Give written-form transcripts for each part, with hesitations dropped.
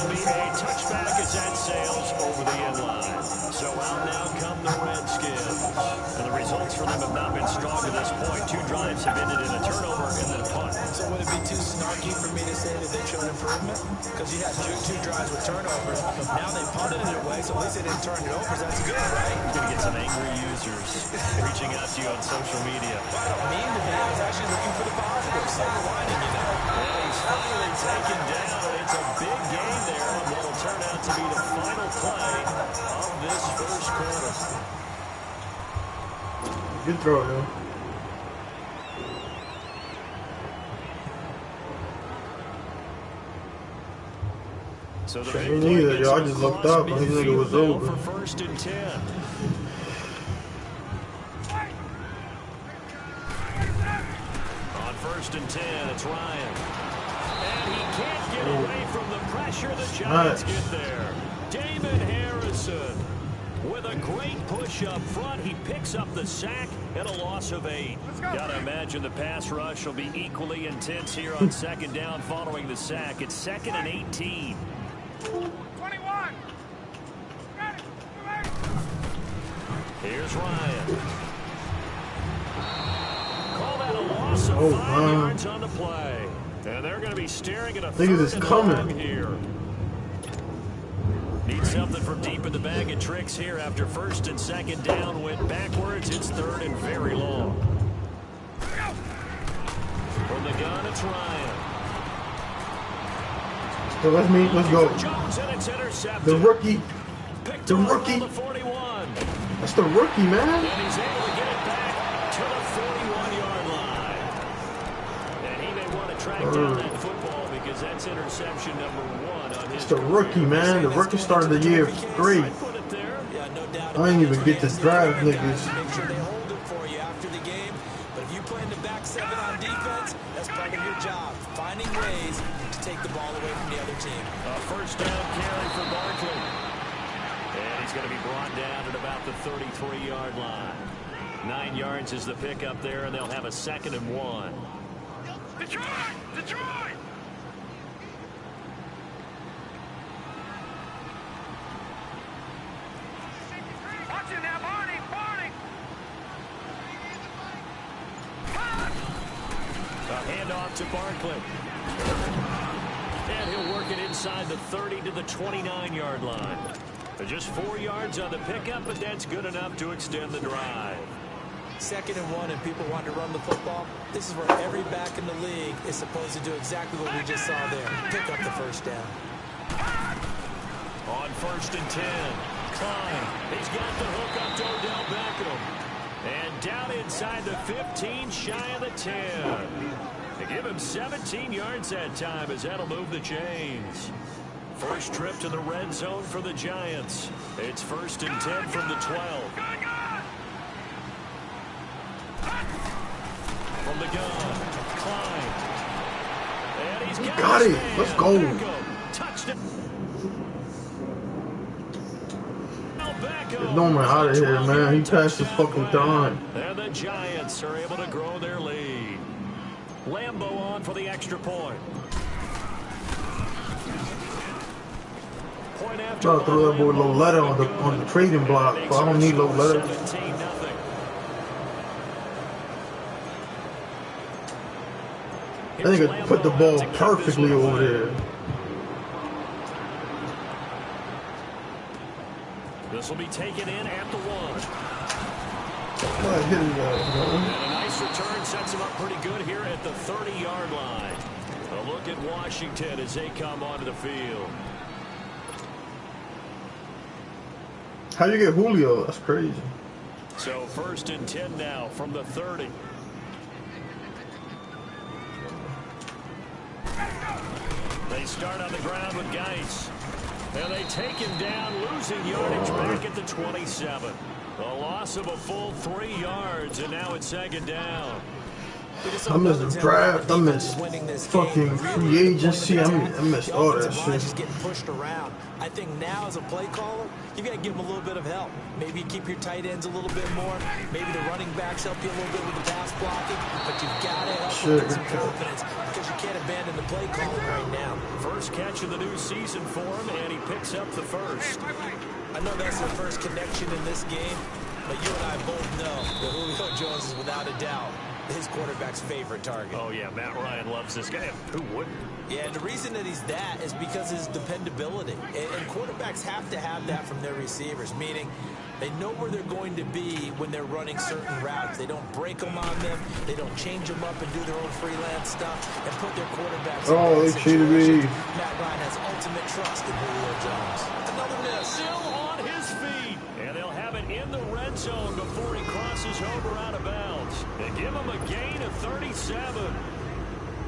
will be a touchback as that sails over the end line. So out now come the Redskins. And the results for them have not been strong to this point. 2 drives have ended in a turnover and then a punt. So would it be too snarky for me to say that they showed improvement? Because you had two drives with turnovers. Now they punted it away, so at least they didn't turn it over. So that's good, right? You're going to get some angry users reaching out to you on social media. I don't mean to be. I was actually looking for the positive silver lining, you know. And he's finally taken down. It's a big gain there on what will turn out to be the final play of this first quarter. Good throw, though. So the Me neither, yo. I just looked up and he said it was over. For first and 10. On first and 10, it's Ryan. And he can't get away from the pressure. The Giants get there. Damon Harrison with a great push up front. He picks up the sack and a loss of 8. Gotta imagine the pass rush will be equally intense here on second down following the sack. It's 2nd and 18. 21. Here's Ryan. Call that a loss of 5 yards on the play. And they're going to be staring at a third and long here. Need something from deep in the bag of tricks here after first and second down went backwards. It's 3rd and very long. From the gun, it's Ryan. So let's go. The rookie. The rookie. That's the rookie, man. And he's able to get it back to the 41-yard line. And he may want to track down that football because that's interception number 1 on his. It's the rookie, man. The rookie started the year great. I ain't even get to drive niggas. Make sure they hold it for you after the game. But if you play in the back 7 on defense, that's part of your job. Finding ways to take the ball away from the other team. A first down carry for Barkley. And he's going to be brought down at about the 33-yard line. 9 yards is the pickup there, and they'll have a 2nd and 1. Detroit! Detroit! Watch it now, Barney! Barney! A handoff to Barkley. And he'll work it inside the 30 to the 29-yard line. Just 4 yards on the pickup, but that's good enough to extend the drive. 2nd and 1 and people want to run the football. This is where every back in the league is supposed to do exactly what we just saw there. Pick up the first down. On first and 10, Klein. He's got the hook up to Odell Beckham. And down inside the 15, shy of the 10. They give him 17 yards that time as that'll move the chains. First trip to the red zone for the Giants. It's first and 10 from the 12. From the gun, Klein. And he's got it. Let's go. Touchdown. Get Norman out of here, man. He passed his fucking time. And the Giants are able to grow their lead. Lambo on for the extra point. Try to throw that boy low letter on the trading block, but I don't need low letter. I think I put the ball perfectly over there. This will be taken in at the 1. And a nice return sets him up pretty good here at the 30-yard line. A look at Washington as they come onto the field. How you get Julio? That's crazy. So first and 10 now from the 30. They start on the ground with Geis. And they take him down, losing yardage back at the 27. A loss of a full 3 yards, and now it's 2nd down. I missed the draft. I missed fucking free agency. I missed all that shit. Just getting pushed around. I think now as a play caller, you got to give him a little bit of help. Maybe keep your tight ends a little bit more. Maybe the running backs help you a little bit with the pass blocking. But you've got to help them with some confidence because you can't abandon the play calling right now. First catch of the new season for him, and he picks up the first. I know that's their first connection in this game, but you and I both know that Julio Jones is without a doubt his quarterback's favorite target. Oh, yeah, Matt Ryan loves this guy. Who wouldn't? Yeah, and the reason that he's that is because of his dependability. And quarterbacks have to have that from their receivers, meaning they know where they're going to be when they're running certain routes. They don't break them on them. They don't change them up and do their own freelance stuff and put their quarterbacks in bad situations. Matt Ryan has ultimate trust in Julio Jones. Another miss. Still on his feet. And they'll have it in the red zone before he crosses over out of bounds. They give him a gain of 37.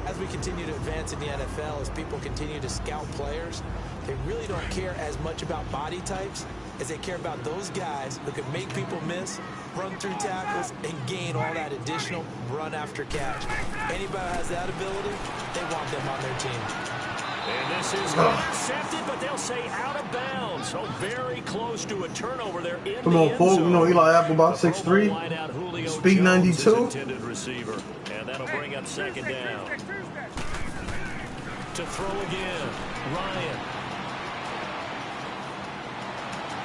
As we continue to advance in the NFL, as people continue to scout players, they really don't care as much about body types as they care about those guys who can make people miss, run through tackles, and gain all that additional run after catch. Anybody who has that ability, they want them on their team. And this is intercepted, but they'll say out of bounds. So very close to a turnover there in Come on, Paul. You know Eli Apple about 6'3", speed 92. Receiver, and that'll bring up second down. To throw again, Ryan.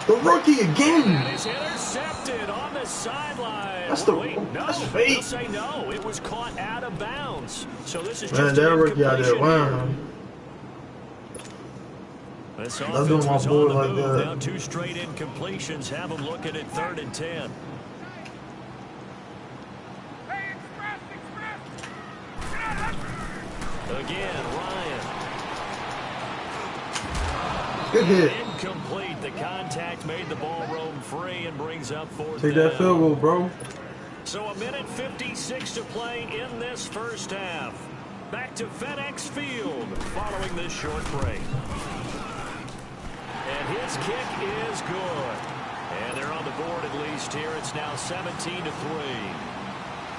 The rookie again. And he's intercepted on the sideline. That's the That's fake. They'll say no. It was caught out of bounds. So this is Man, just that an rookie out there. Wow. This That's offense doing my was boy on the like move. that. Now 2 straight incompletions have them looking at 3rd and 10. Hey, express! Again, Ryan. Good hit. Incomplete. The contact made the ball roam free and brings up 4th Take down. that field goal, bro. So a minute 56 to play in this first half. Back to FedEx Field following this short break. And his kick is good. And they're on the board at least here. It's now 17-3.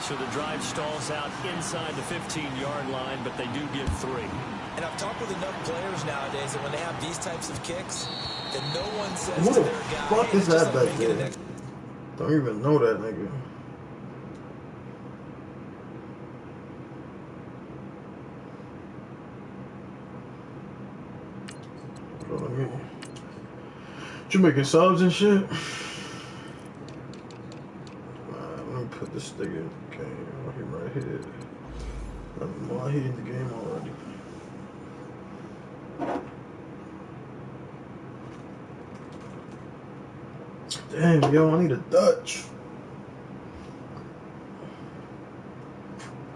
So the drive stalls out inside the 15-yard line, but they do get 3. And I've talked with enough players nowadays that when they have these types of kicks, that no one says Who to the their guy, fuck hey, is just that don't back make it there? an Don't even know that nigga. You making subs and shit? Let me put this nigga in the game. He right here. He in the game already. Damn, yo, I need a Dutch.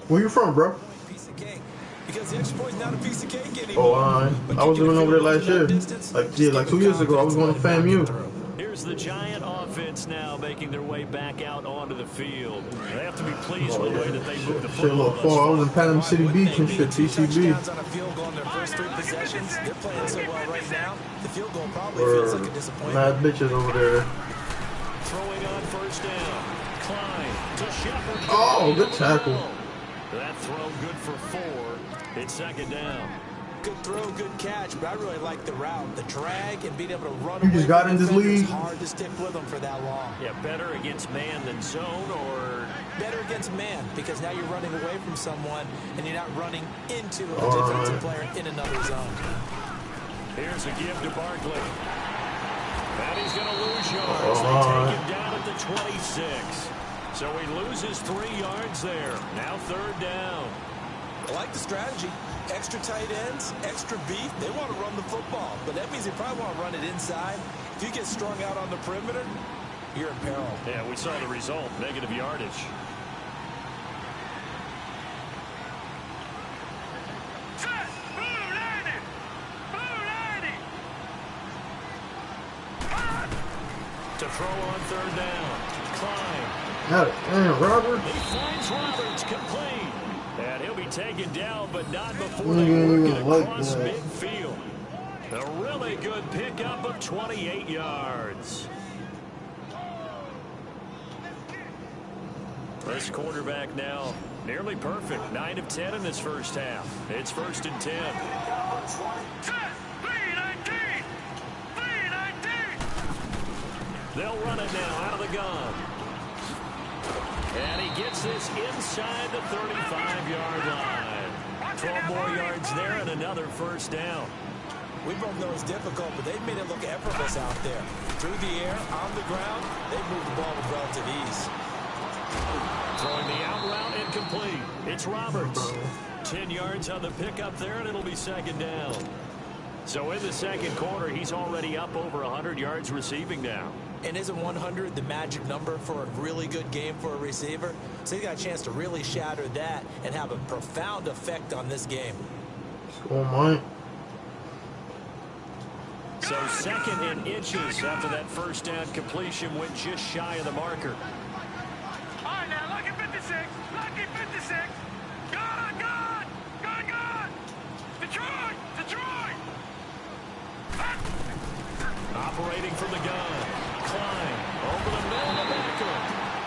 Where you from, bro? piece of cake. Because the extra point's not a piece of cake anymore. Oh, I was living over there last year. Like 2 years ago, I was going to FAMU. Here's the Giant offense now making their way back out onto the field. They have to be pleased with the way that they move the Shit, football. look, I was in Panama City Beach and shit, TCB. Touchdowns on a field goal in their first 3 possessions. They're playing so well right now. The field goal probably feels like a disappointment. Mad bitches over there. Throwing on first down. Klein to Shepard. Oh, good tackle. That throw good for 4. It's second down. Good throw, good catch, but I really like the route. The drag and being able to run You away just got from in this defenders. league. Hard to stick with them for that long. Yeah, better against man than zone, or Better against man, because now you're running away from someone and you're not running into a defensive player in another zone. here's a give to Barkley. And he's going to lose yards. They take him down at the 26. So he loses 3 yards there. Now 3rd down. I like the strategy. Extra tight ends, extra beef. They want to run the football, but that means they probably want to run it inside. If you get strung out on the perimeter, you're in peril. Yeah, we saw the result. Negative yardage. Set! Blue landing! Blue landing! To throw on 3rd down. Klein. Damn, Robert. He finds Roberts complete. And he'll be taken down, but not before We they ain't work even it like across that. midfield. A really good pickup of 28 yards. This quarterback now nearly perfect. 9 of 10 in this first half. It's 1st and 10. Set! 319! 319! They'll run it now out of the gun. And he gets this inside the 35-yard line. 12 more yards there and another first down. We both know it's difficult, but they've made it look effortless out there. Through the air, on the ground, they've moved the ball with relative ease. Throwing the out route incomplete. It's Roberts. 10 yards on the pickup there, and it'll be second down. So in the second quarter, he's already up over 100 yards receiving now. And isn't 100 the magic number for a really good game for a receiver? So he got a chance to really shatter that and have a profound effect on this game. Oh, my. So second in inches after that first down completion went just shy of the marker. All right, now, lucky 56. Lucky 56. Gone, gone. Gone, gone. Detroit. Detroit. Operating from the gun. Klein over the middle of the backer.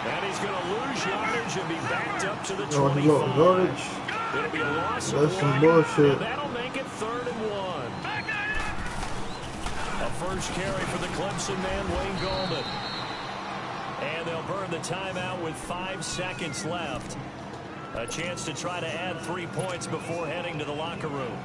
And he's going to lose yardage and be backed up to the 25. It'll be a loss of That's some 1, bullshit. and that'll make it 3rd and 1. A first carry for the Clemson man, Wayne Gallman. And they'll burn the timeout with 5 seconds left. A chance to try to add 3 points before heading to the locker room.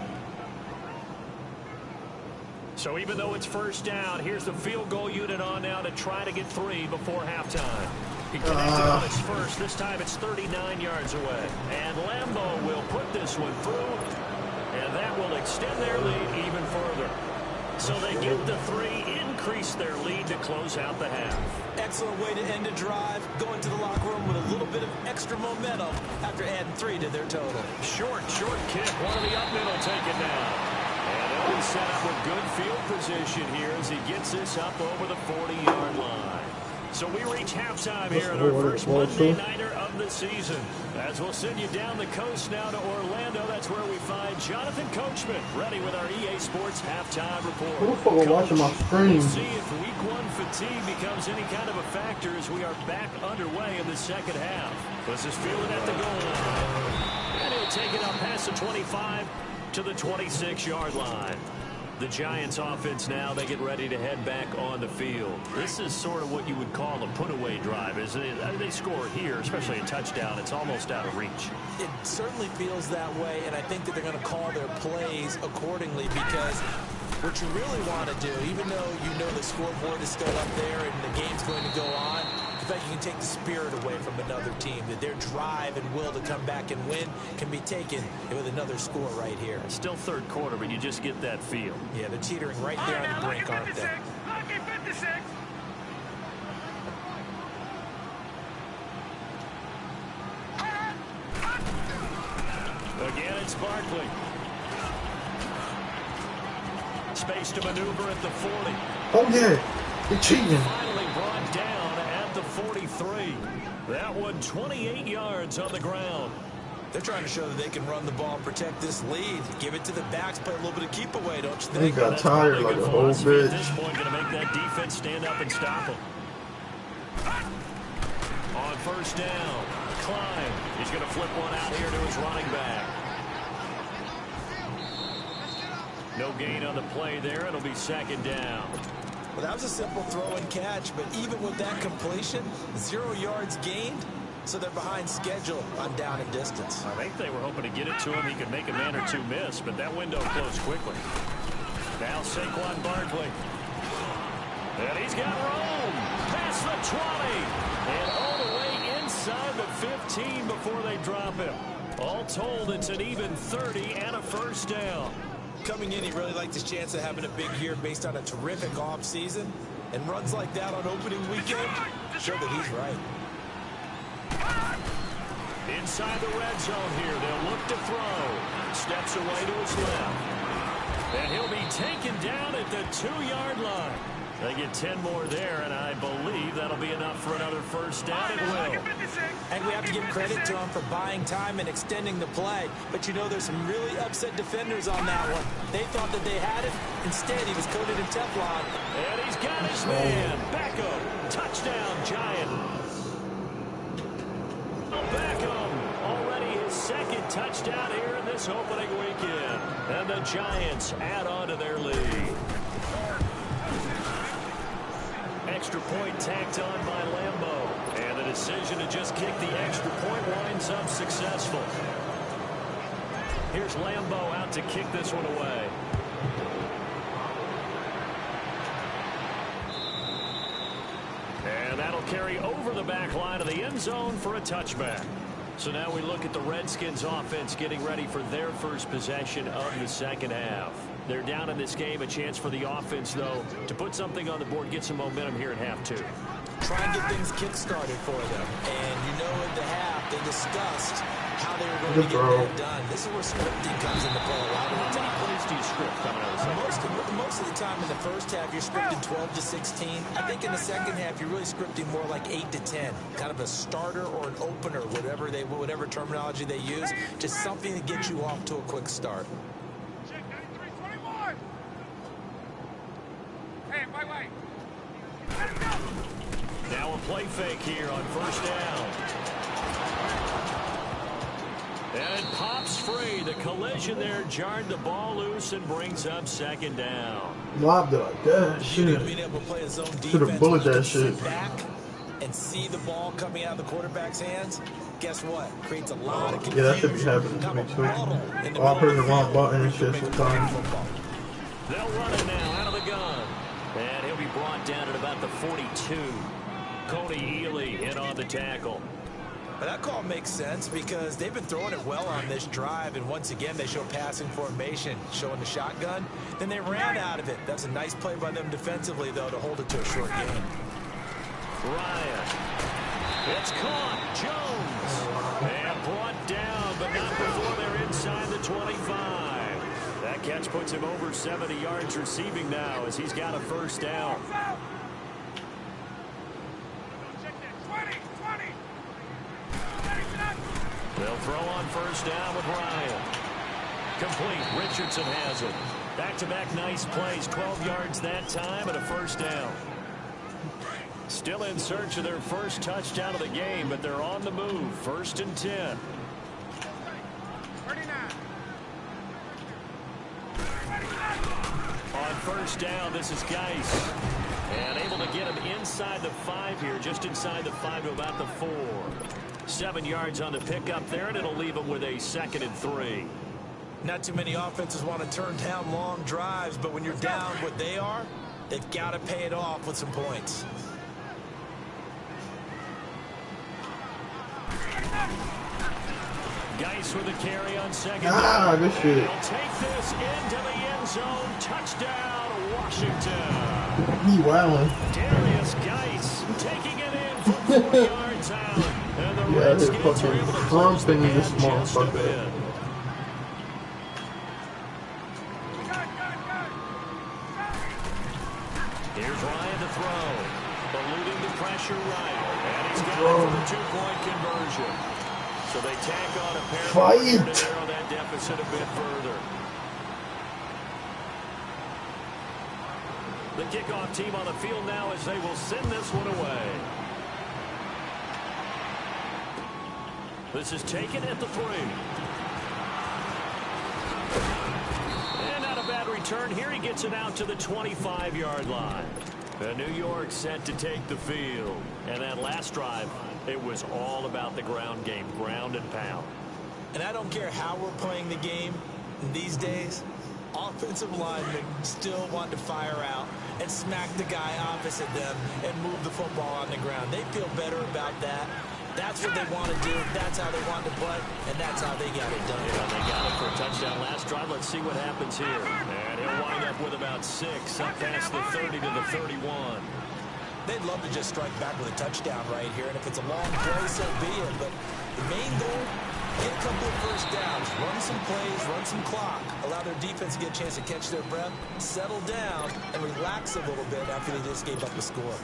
So even though it's first down, here's the field goal unit on now to try to get 3 before halftime. He connected on his first. This time it's 39 yards away. And Lambeau will put this one through. And that will extend their lead even further. So they get the 3, increase their lead to close out the half. Excellent way to end a drive, going to the locker room with a little bit of extra momentum after adding 3 to their total. Short kick. One of the up middle taken down. And they'll be set up with good field position here as he gets this up over the 40-yard line. So we reach halftime here in our first Monday Nighter of the season. As we'll send you down the coast now to Orlando, that's where we find Jonathan Coachman, ready with our EA Sports halftime report. Who the fuck are watching my screen? We'll see if week 1 fatigue becomes any kind of a factor as we are back underway in the second half. This is fielded at the goal line. And he'll take it up past the 25 to the 26-yard line. The Giants offense now, they get ready to head back on the field. This is sort of what you would call a put-away drive, isn't it? They score here, especially a touchdown. It's almost out of reach. It certainly feels that way, and I think that they're going to call their plays accordingly because what you really want to do, even though you know the scoreboard is still up there and the game's going to go on, in fact, you can take the spirit away from another team, that their drive and will to come back and win can be taken with another score right here. Still third quarter, but you just get that feel. Yeah, they're teetering right there on the brink, aren't they? Lucky 56. Again, it's Barkley. Space to maneuver at the 40. Oh, yeah. You're cheating. Finally brought down at the 43. That one 28 yards on the ground. They're trying to show that they can run the ball and protect this lead. Give it to the backs, play a little bit of keep away, don't you He think? got tired like a whole At bitch. this point, going to make that defense stand up and stop him. On first down, Klein. He's going to flip one out here to his running back. No gain on the play there. It'll be second down. Well, that was a simple throw and catch, but even with that completion, 0 yards gained, so they're behind schedule on down and distance. I think they were hoping to get it to him. He could make a man or two miss, but that window closed quickly. Now Saquon Barkley. And he's got room. Past the 20. And all the way inside the 15 before they drop him. All told, it's an even 30 and a first down. Coming in, he really liked his chance of having a big year based on a terrific offseason. And runs like that on opening weekend show that he's right. Inside the red zone here, they'll look to throw. Steps away to his left. And he'll be taken down at the 2-yard line. They get 10 more there, and I believe that'll be enough for another first down. It will. And we have to give credit to him for buying time and extending the play. But you know, there's some really upset defenders on that one. They thought that they had it. Instead, he was coated in Teflon. And he's got his man. Beckham. Touchdown, Giant. Beckham. Already his second touchdown here in this opening weekend. And the Giants add on to their lead. Extra point tacked on by Lambeau. And the decision to just kick the extra point winds up successful. Here's Lambeau out to kick this one away. And that'll carry over the back line of the end zone for a touchback. So now we look at the Redskins offense getting ready for their first possession of the second half. They're down in this game. A chance for the offense, though, to put something on the board, get some momentum here at half two. Try and get things kick-started for them. And you know at the half, they discussed how they were going to get that done. This is where scripting comes into play a lot of the time. How many plays do you script coming out of the second? Most of the time in the first half, you're scripting 12 to 16. I think in the second half, you're really scripting more like 8 to 10. Kind of a starter or an opener, whatever terminology they use. Just something to get you off to a quick start. Check 93-21. Hey, wait. Let's go. Now a play fake here on first down. And it pops free. The collision there jarred the ball loose and brings up second down. Lobbed it like that. Should have bullied that shit. Back and see the ball coming out of the quarterback's hands. Guess what? Creates a lot of confusion. Yeah, that should be happening to me too. I'm pressing the wrong button and shit sometimes. They'll run it now out of the gun. And he'll be brought down at about the 42. Coney Ely in on the tackle. But that call makes sense because they've been throwing it well on this drive, and once again they show passing formation, showing the shotgun. Then they ran out of it. That's a nice play by them defensively, though, to hold it to a short game. Ryan. It's caught. Jones. And brought down, but not before they're inside the 25. That catch puts him over 70 yards receiving now as he's got a first down. They'll throw on first down with Ryan. Complete. Richardson has it. Back-to-back nice plays. 12 yards that time and a first down. Still in search of their first touchdown of the game, but they're on the move. First and 10. 39. On first down, this is Geis. And able to get him inside the 5 here, just inside the 5 to about the 4. 7 yards on the pickup there, and it'll leave them with a 2nd and 3. Not too many offenses want to turn down long drives, but when you're down what they are, they've got to pay it off with some points. Geis with a carry on second. Good shit. They'll take this into the end zone. Touchdown, Washington. He wildin'. Darius Geis taking it in from 4 yards out. And the Yeah, they're Redskins are able to fucking close the thumping this gap just a motherfucker. bit. Here's Ryan to throw. Eluding the pressure right. And he's got it for the 2-point conversion. So they tack on a pair to narrow that deficit a bit further. The kickoff team on the field now as they will send this one away. This is taken at the 3. And not a bad return here. He gets it out to the 25-yard line. And New York set to take the field. And that last drive, it was all about the ground game, ground and pound. And I don't care how we're playing the game these days, offensive linemen still want to fire out and smack the guy opposite them and move the football on the ground. They feel better about that. That's what they want to do. That's how they want to play, and that's how they got it done. Yeah, they got it for a touchdown last drive. Let's see what happens here. And he'll wind up with about 6, up past the 30 to the 31. They'd love to just strike back with a touchdown right here, and if it's a long play, so be it. But the main goal, get a couple of first downs, run some plays, run some clock, allow their defense to get a chance to catch their breath, settle down, and relax a little bit after they just gave up the score.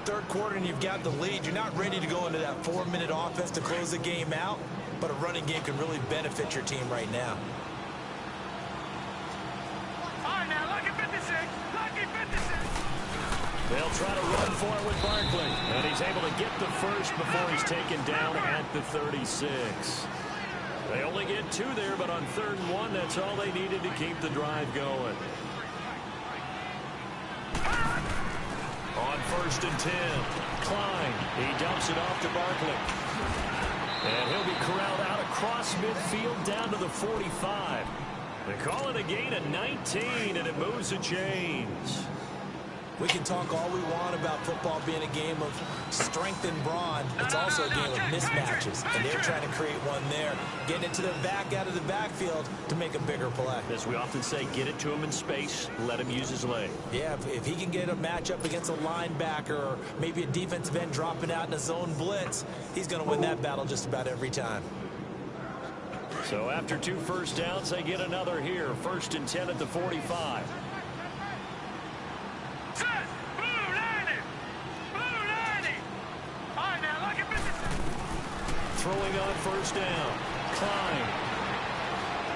Third quarter and you've got the lead. You're not ready to go into that 4-minute offense to close the game out, but a running game can really benefit your team right now. All right, now, lucky 56. Lucky 56. They'll try to run for it with Barkley. And he's able to get the first before he's taken down at the 36. They only get 2 there, but on 3rd and 1, that's all they needed to keep the drive going. On 1st and 10, Klein, he dumps it off to Barkley. And he'll be corralled out across midfield down to the 45. They call it a gain of 19, and it moves the chains. We can talk all we want about football being a game of strength and brawn. It's also a game of mismatches, and they're trying to create one there. Getting it to their back out of the backfield to make a bigger play. As we often say, get it to him in space, let him use his leg. Yeah, if he can get a matchup against a linebacker or maybe a defensive end dropping out in a zone blitz, he's going to win that battle just about every time. So after 2 first downs, they get another here. 1st and 10 at the 45. Set. Blue 90. Blue 90. All right, now, look at 56. Throwing on 1st down. Klein.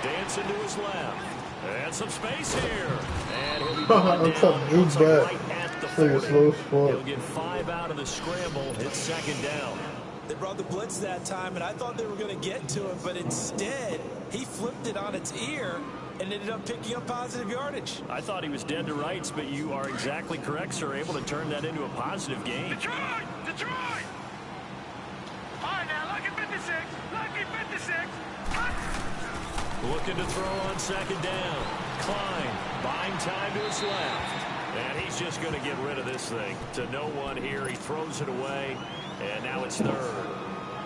Dancing to his left. And some space here. And he'll be brought down. Looks like right at the 40. He'll get 5 out of the scramble. It's 2nd down. They brought the blitz that time, and I thought they were going to get to him, but instead, he flipped it on its ear and ended up picking up positive yardage. I thought he was dead to rights, but you are exactly correct, sir. Able to turn that into a positive gain. Detroit! Detroit! All right, now, look at 56. Lucky 56. Looking to throw on 2nd down. Klein buying time to his left. And he's just going to get rid of this thing. To no one here. He throws it away. And now it's 3rd.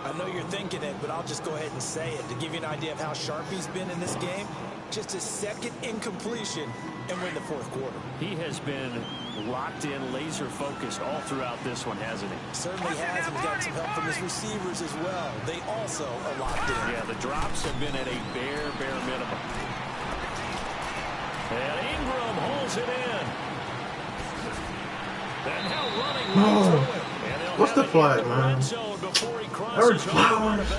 I know you're thinking it, but I'll just go ahead and say it. To give you an idea of how sharp he's been in this game, just his 2nd incompletion, and we're in the 4th quarter. He has been locked in, laser focused all throughout this one, hasn't he? Certainly has. He's got some help from his receivers as well. They also are locked in. Yeah, the drops have been at a bare minimum. And Ingram holds it in. And now running right through it. What's the flag, man? Every flowers.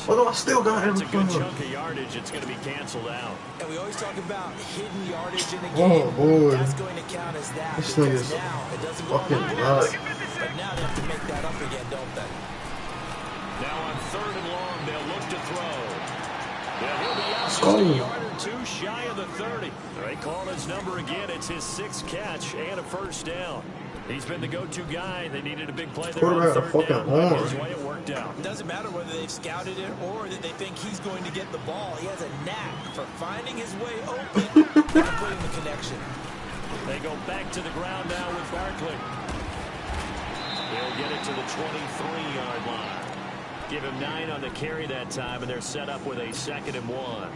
Although I still got every flower. It's a good chunk of yardage. It's going to be canceled out. And we always talk about hidden yardage in a game. Oh, boy. That's going to count as that. This thing is now it doesn't go fucking on nuts. But now they have to make that up again, don't they? Now on 3rd and long, they'll look to throw. He'll be out just a yard or 2 shy of the 30. They call his number again. It's his 6th catch and a 1st down. He's been the go-to guy. They needed a big play there on 3rd down. That's why it worked out. It doesn't matter whether they've scouted it or that they think he's going to get the ball. He has a knack for finding his way open and putting the connection. They go back to the ground now with Barkley. They'll get it to the 23-yard line. Give him 9 on the carry that time, and they're set up with a 2nd and 1.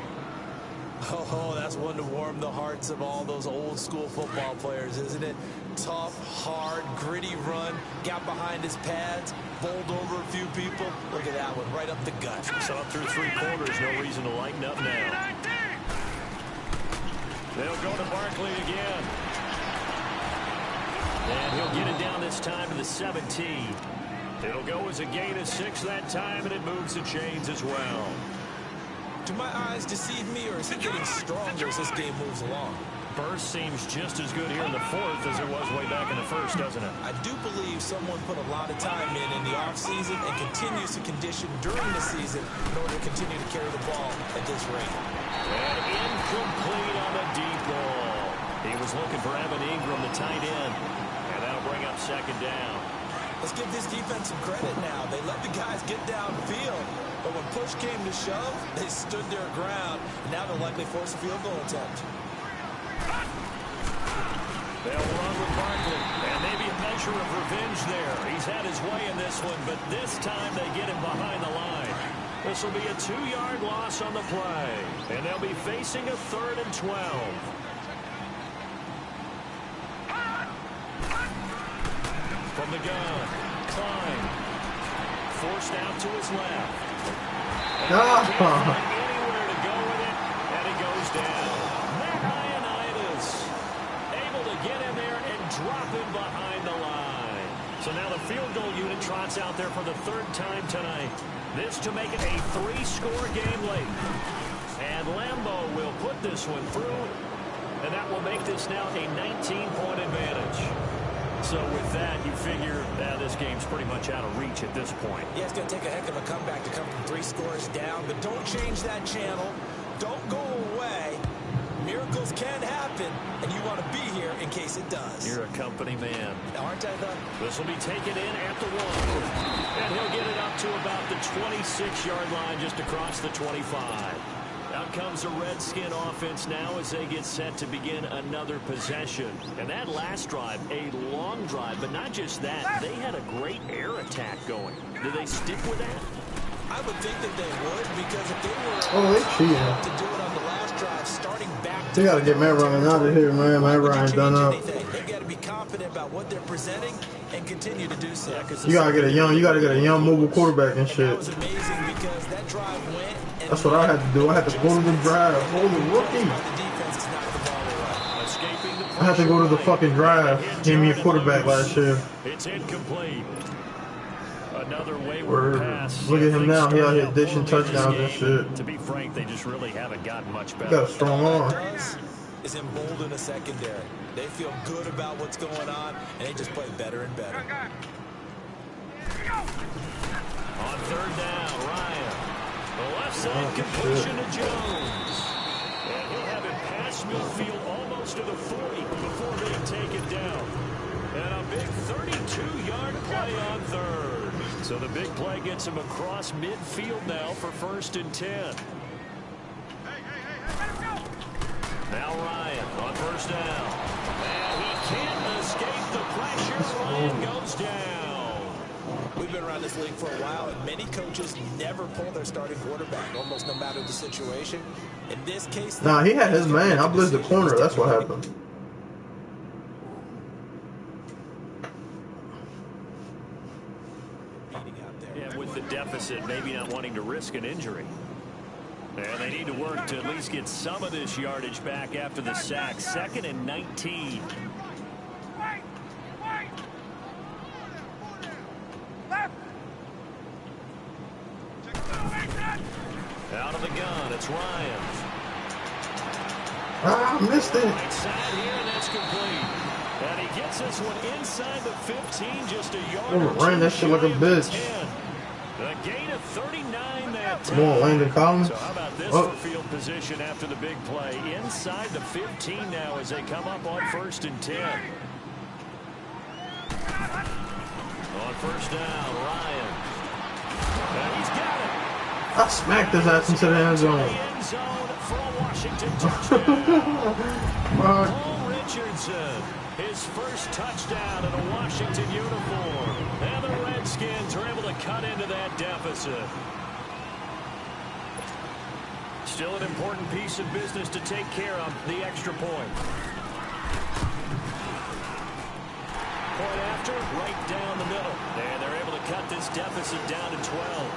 Oh, that's one to warm the hearts of all those old school football players, isn't it? Tough, hard, gritty run, got behind his pads, bowled over a few people. Look at that one, right up the gut. So up through 3 quarters, no reason to lighten up now. They'll go to Barkley again. And he'll get it down this time to the 17. It'll go as a gain of 6 that time, and it moves the chains as well. Do my eyes deceive me, or is he getting stronger as this game moves along? Burst seems just as good here in the 4th as it was way back in the 1st, doesn't it? I do believe someone put a lot of time in the offseason and continues to condition during the season in order to continue to carry the ball at this rate. And incomplete on the deep ball. He was looking for Evan Ingram, the tight end, and that'll bring up 2nd down. Let's give this defense some credit now. They let the guys get downfield, but when push came to shove, they stood their ground, and now they'll likely force a field goal attempt. They'll run with Barkley, and maybe a measure of revenge there. He's had his way in this one, but this time they get him behind the line. This will be a 2-yard loss on the play, and they'll be facing a 3rd and 12. From the gun, Klein, forced out to his left. And can't find anywhere to go with it, and he goes down. Ioannidis able to get in there and drop him behind the line. So now the field goal unit trots out there for the 3rd time tonight. This to make it a 3-score game late. And Lambeau will put this one through, and that will make this now a 19-point advantage. So with that, you figure this game's pretty much out of reach at this point. Yeah, it's going to take a heck of a comeback to come from 3 scores down, but don't change that channel. Don't go away. Miracles can happen, and you want to be here in case it does. You're a company man. Aren't I, though? This will be taken in at the 1. And he'll get it up to about the 26-yard line, just across the 25. Out comes the Redskin offense now as they get set to begin another possession. And that last drive, a long drive, but not just that. They had a great air attack going. Do they stick with that? I would think that they would, because if they were they cheating. to do it on the last drive, starting back to They gotta get Matt Ryan out of here, man. Matt Ryan's done up. They've got to be confident about what they're presenting and continue to do so. You gotta get a young mobile quarterback and That shit. was amazing because that drive went. And That's what I had to do. I had to go to the drive. Hold the rookie. the defense is not the ball away. Escaping the I had to go to the fucking drive. Give me a quarterback last year. It's incomplete. Another wayward pass. Look at him now. He out here Things dishing started out touchdowns and poorly in this game. shit. To be frank, they just really haven't gotten much better. He got a strong arm. Does is embolden a secondary. They feel good about what's going on, and they just play better and better. On third down, Ryan. The left side completion to Jones. And he'll have it past midfield almost to the 40 before being taken down. And a big 32-yard play on third. So the big play gets him across midfield now for 1st and 10. Now Ryan on 1st down. And he can't escape the pressure. Ryan goes down. We've been around this league for a while, and many coaches never pull their starting quarterback, almost no matter the situation. In this case, Nah, he had his man. I blitzed the corner. That's what happened. Yeah, with the deficit, maybe not wanting to risk an injury. And they need to work to at least get some of this yardage back after the sack. 2nd and 19. Out of the gun, it's Ryan. Ah, I missed it. Inside here, and that's complete. And he gets this one inside the 15, just a yard. Ran that shit like a bitch. A gain of 39 that time. Come on, Landon Collins. So how about this for field position after the big play? Inside the 15 now as they come up on 1st and 10. On 1st down, Ryan. And he's got it. I smacked his ass into the end zone. End zone for a Washington touchdown. Paul Richardson, his first touchdown in a Washington uniform. And the Redskins are able to cut into that deficit. Still an important piece of business to take care of, the extra point. Point after, right down the middle. And they're able to cut this deficit down to 12.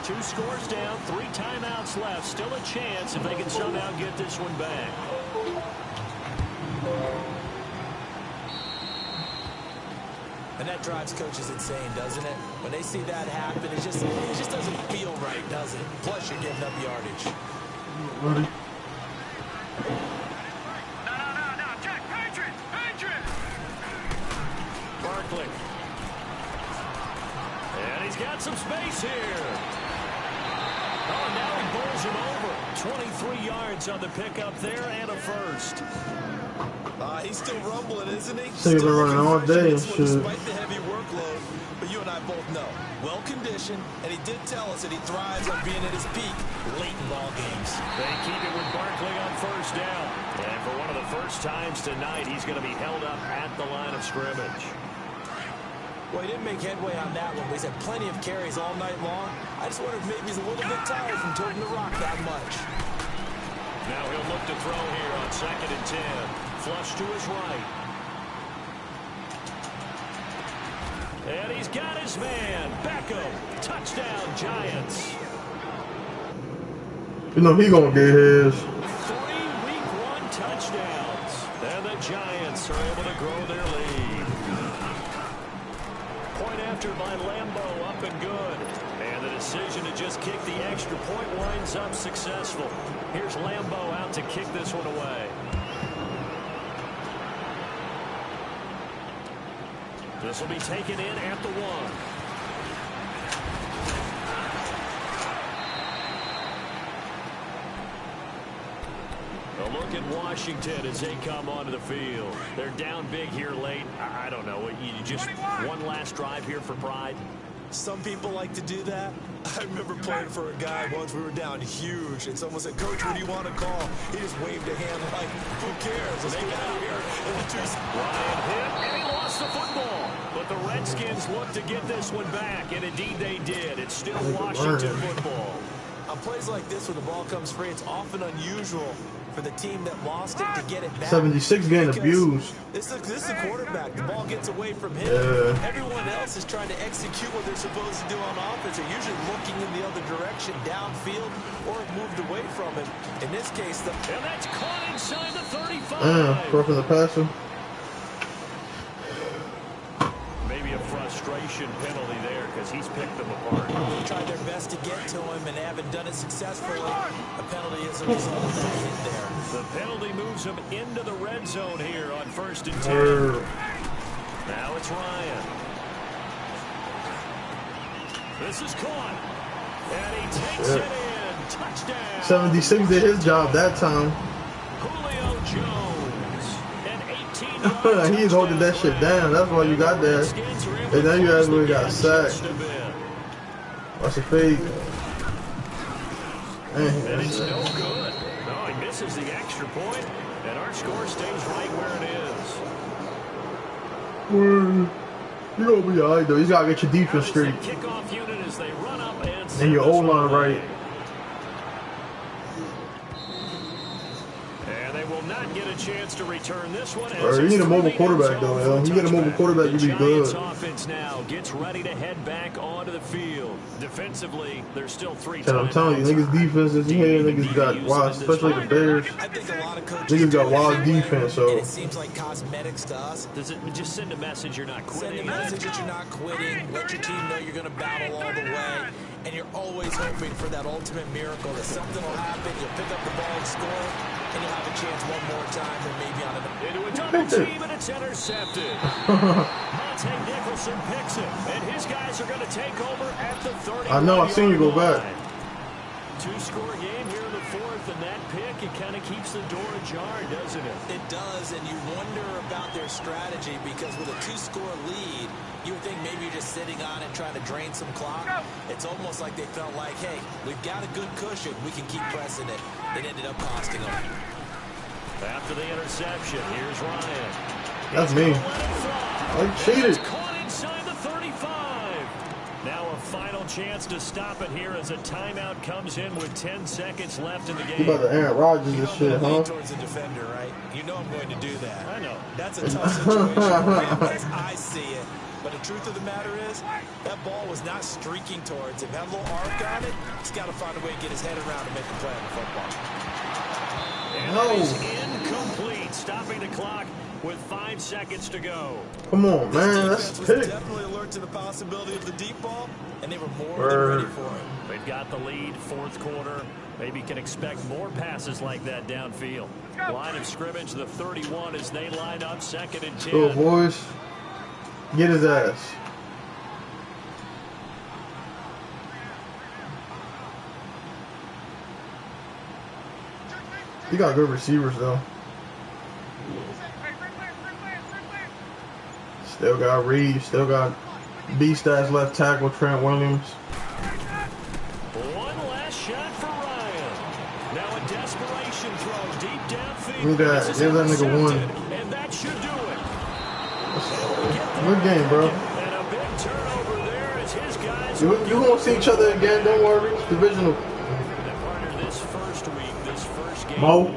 2 scores down, 3 timeouts left. Still a chance if they can somehow get this one back. And that drives coaches insane, doesn't it? When they see that happen, it just doesn't feel right, does it? Plus, you're giving up yardage. Ready? No, check, Patriots! Barkley. And he's got some space here. Oh, now he bowls him over. 23 yards on the pickup there and a first. He's still rumbling, isn't he? So you've been running all day and shit. Despite the heavy workload, but you and I both know, well-conditioned, and he did tell us that he thrives on being at his peak late in ball games. They keep it with Barkley on 1st down. And for one of the first times tonight, he's going to be held up at the line of scrimmage. Well, he didn't make headway on that one, but he's had plenty of carries all night long. I just wonder if maybe he's a little bit tired from toting the rock that much. Now he'll look to throw here on 2nd and 10. Flush to his right. And he's got his man. Beckham. Touchdown, Giants. You know he gonna get his. 3 week 1 touchdowns. And the Giants are able to grow their lead. Point after by Lambeau, up and good. And the decision to just kick the extra point winds up successful. Here's Lambeau out to kick this one away. This will be taken in at the 1. look at Washington as they come onto the field. They're down big here late. I don't know. You just one last drive here for pride. Some people like to do that. I remember playing for a guy once. We were down huge, and someone said, "Coach, what do you want to call?" He just waved a hand like, "Who cares? Let's get out of here." Ryan hit, and he lost the football. But the Redskins look to get this one back, and indeed they did. It's still Washington football. On plays like this, when the ball comes free, it's often unusual for the team that lost it to get it back. 76 getting abused. This is a quarterback. The ball gets away from him. Everyone else is trying to execute what they're supposed to do on offense. They're usually looking in the other direction, downfield, or have moved away from him. In this case, and that's caught inside the 35. Roughing the passer. Maybe a frustration penalty there because he's picked them apart. They tried their best to get to him and haven't done it successfully. A penalty as a result of that hit there. The penalty moves him into the red zone here on 1st and 10. Now it's Ryan. This is caught. And he takes it in. Touchdown. 76 did his job that time. Julio Jones. An 18-yard He's holding that shit down. That's why you got there. And then you guys really got sacked. Watch the fade. And it's no good. No, he misses the extra point, and our score stays right where it is. You're going to be all right, though. You got to get your defense straight. Kickoff unit as they run up And your O-line right. And they will not get a chance to return this one. You need a mobile quarterback, though, yo. You get a mobile quarterback, you'll be good. Offense now gets ready to head back onto the field. Defensively, there's still 3 times. I'm telling you, niggas' defenses, you hear niggas got wild, especially the Bears. I think a lot of coaches Niggas got wild defense, so. It seems like cosmetics to us. Does it just send a message you're not quitting? Send a message that you're not quitting. Let your team know you're going to battle all the way. And you're always hoping for that ultimate miracle that something will happen. You'll pick up the ball and score, and you'll have a chance one more time, or maybe on into a double team, and it's intercepted. Monte Nicholson picks it, and his guys are going to take over at the 30. I know, I've seen you go back. 2-score game here in the 4th, and that pick, it kind of keeps the door ajar, doesn't it? It does, and you wonder about their strategy, because with a 2-score lead, you would think maybe you're just sitting on it trying to drain some clock. It's almost like they felt like, hey, we've got a good cushion. We can keep pressing it. It ended up costing them. After the interception, here's Ryan. That's me. I cheated. Caught inside the 35. Now a final chance to stop it here as a timeout comes in with 10 seconds left in the game. You about to Aaron Rodgers this shit, huh? Towards the defender, right? You know I'm going to do that. I know. That's a tough situation as I see it. But the truth of the matter is, that ball was not streaking towards him. Had a little arc on it. He's got to find a way to get his head around and make a play on the football. And that is incomplete, stopping the clock with 5 seconds to go. Come on, man. That's was pick. definitely alert to the possibility of the deep ball, and they were more than ready for it. They've got the lead, 4th quarter. Maybe can expect more passes like that downfield. Line of scrimmage, the 31 as they line up 2nd and 10. Go, boys. Get his ass. He got good receivers, though. Still got Reed. Still got B-Stats left tackle, Trent Williams. One last shot for Ryan. Now a desperation throw deep downfield. Give that nigga one. And that should do it. Good game, bro. And a big turnover there as his guys. You gonna see each other again, don't worry. It's divisional. Partner, this first week, this first game. Mo.